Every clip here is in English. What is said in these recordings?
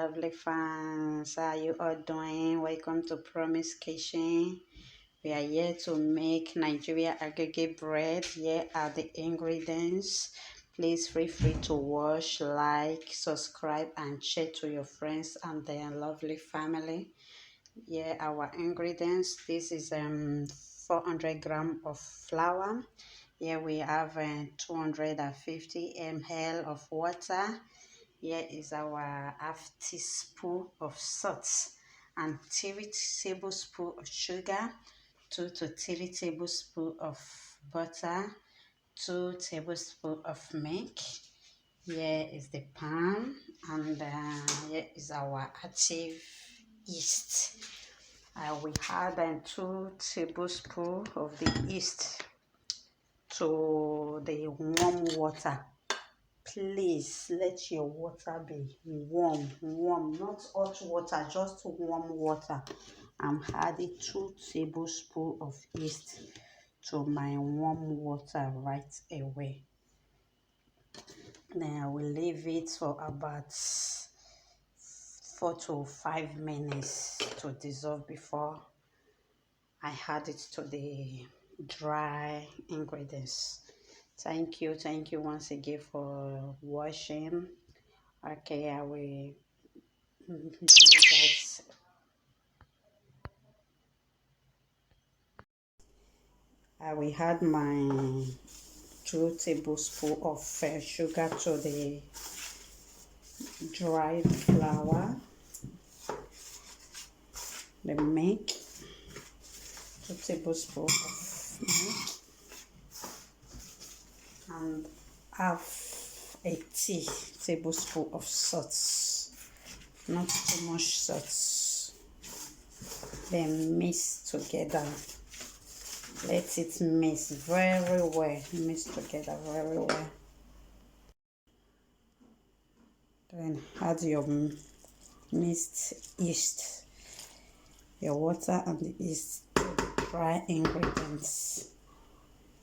lovely fans. How are you all doing? Welcome to Promise Kitchen. We are here to make Nigeria Agege bread. Here are the ingredients. Please feel free to watch, like, subscribe, and share to your friends and their lovely family. Here are our ingredients. This is 400 grams of flour. Here we have 250 ml of water. Here is our half teaspoon of salt and 3 tablespoons of sugar, 2 to 3 tablespoons of butter, 2 tablespoons of milk. Here is the pan, and here is our active yeast. We add 2 tablespoons of the yeast to the warm water. Please let your water be warm, not hot water, just warm water. I'm adding 2 tablespoons of yeast to my warm water right away. Then I will leave it for about 4 to 5 minutes to dissolve before I add it to the dry ingredients. Thank you once again for watching. Okay, I will guys. I will add my 2 tablespoons of sugar to the dried flour, the milk, 2 tablespoons of milk, and half a tablespoon of salt, not too much salt. Then mix together. Let it mix very well, mix together very well. Then add your mixed yeast, your water and the yeast to the dry ingredients,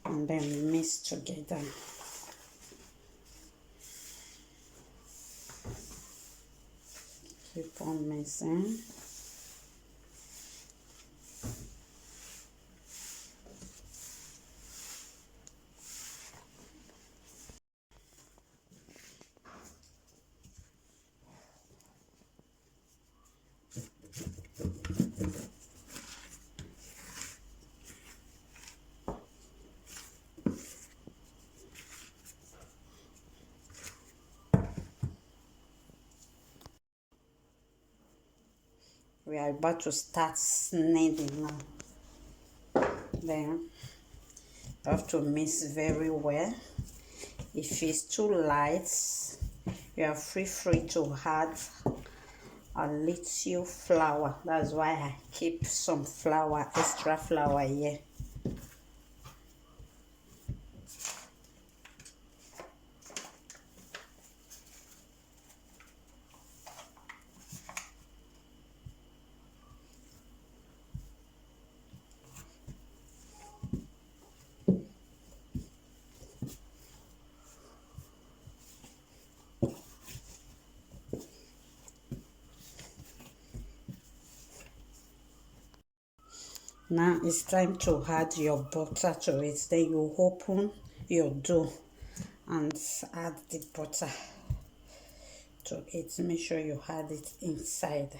and then mix together. Keep on mixing. We are about to start kneading now. Then you have to mix very well. If it's too light, you are free to add a little flour. That's why I keep some flour, extra flour here. Now it's time to add your butter to it. Then you open your dough and add the butter to it. Make sure you add it inside.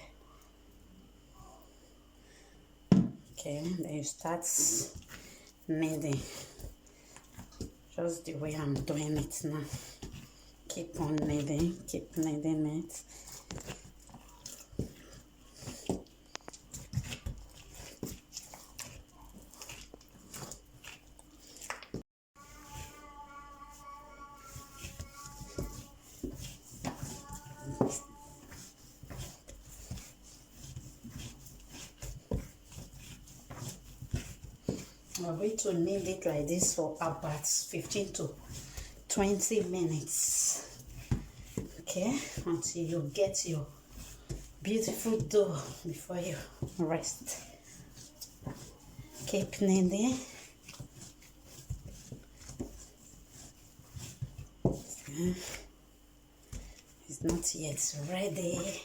Okay, then you start kneading just the way I'm doing it now. Keep on kneading, keep kneading it. We're going to knead it like this for about 15 to 20 minutes. Okay, until you get your beautiful dough before you rest. Keep kneading. It's not yet ready.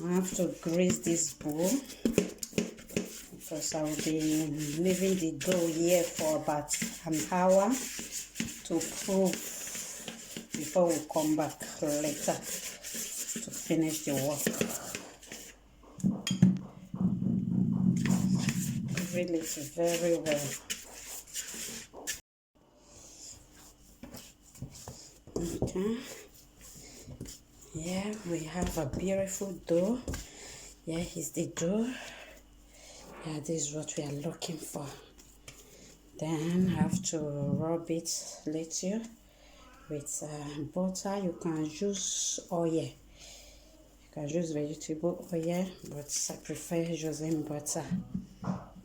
I have to grease this bowl because I will be leaving the dough here for about an hour to prove before we come back later to finish the work. Grill it very well. Okay. Yeah, we have a beautiful dough. Yeah, here's the dough. Yeah, this is what we are looking for. Then have to rub it little with butter. You can use oil. You can use vegetable oil, but I prefer using butter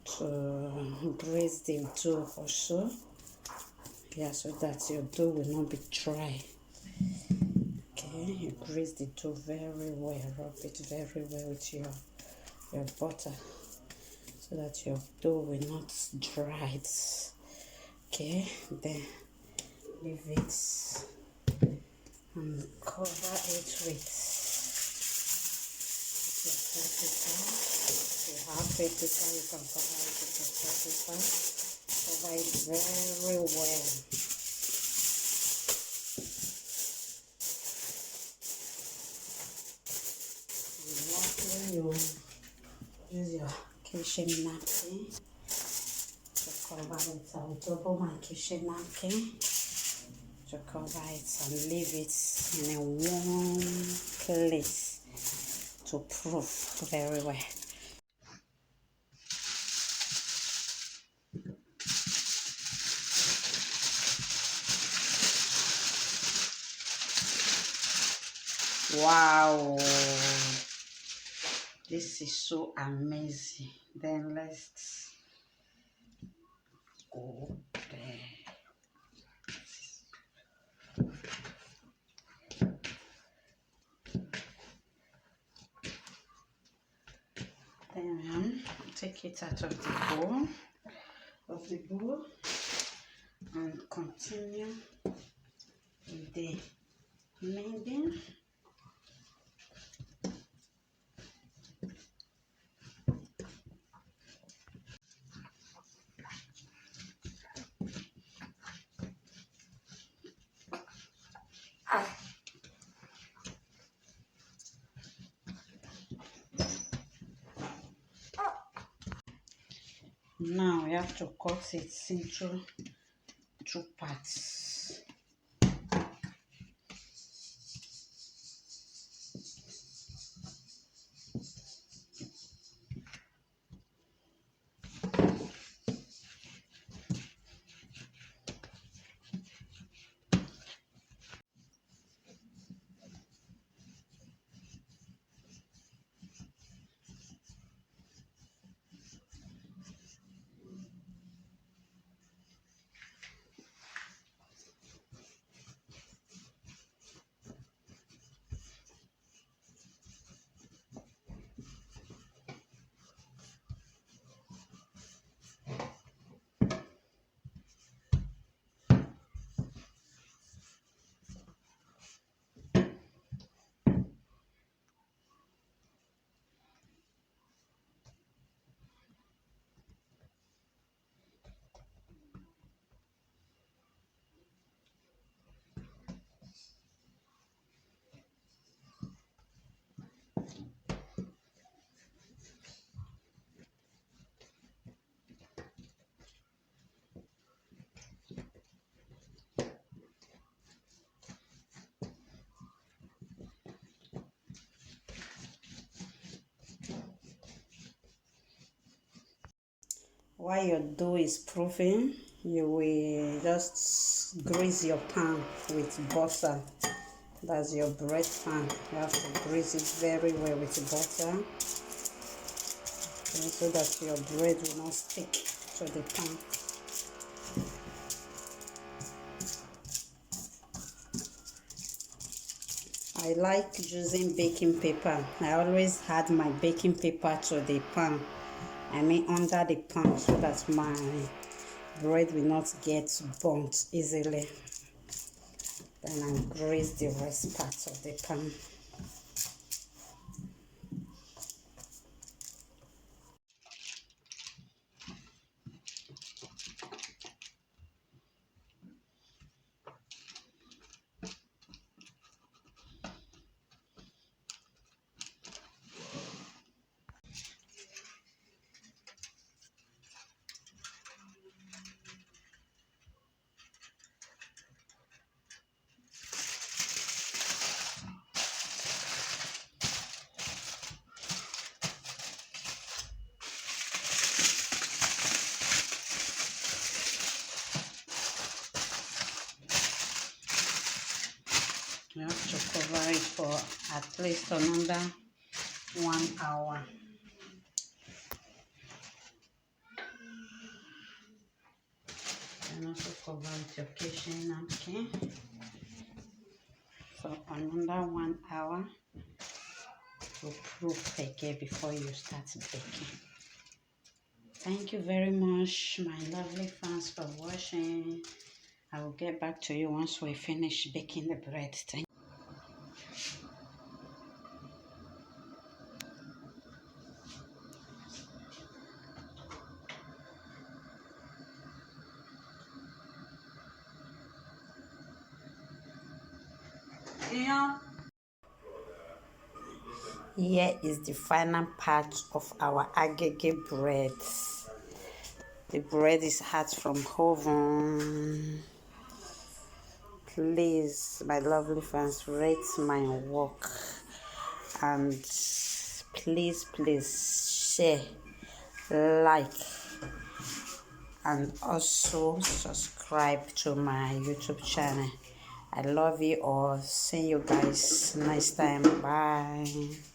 to grease the dough also. Yeah, so that your dough will not be dry. Okay, you grease the dough very well. Rub it very well with your butter so that your dough will not dry. Okay, then leave it and cover it with your paprika. If you have paprika, you can cover it with your paprika. Cover it very well. And you use your kitchen napkin to cover it. I will double my kitchen napkin to cover it and leave it in a warm place to proof very well. Wow, this is so amazing. Then let's go there. Then take it out of the bowl and continue with the kneading. Now we have to cut it into two parts. While your dough is proofing, you will just grease your pan with butter. That's your bread pan. You have to grease it very well with butter, okay, so that your bread will not stick. to the pan. I like using baking paper. I always add my baking paper to the pan. I mean under the pan, so that my bread will not get burnt easily. Then I grease the rest parts of the pan. You have to cover it for at least another 1 hour. And also cover with your kitchen napkin for another 1 hour to proof again before you start baking. Thank you very much, my lovely fans, for watching. I will get back to you once we finish baking the bread. Thank you. Here is the final part of our agege bread. The bread is hot from oven. Please, my lovely fans, rate my work, and please share, like, and also subscribe to my YouTube channel. I love you all. See you guys next time. Bye.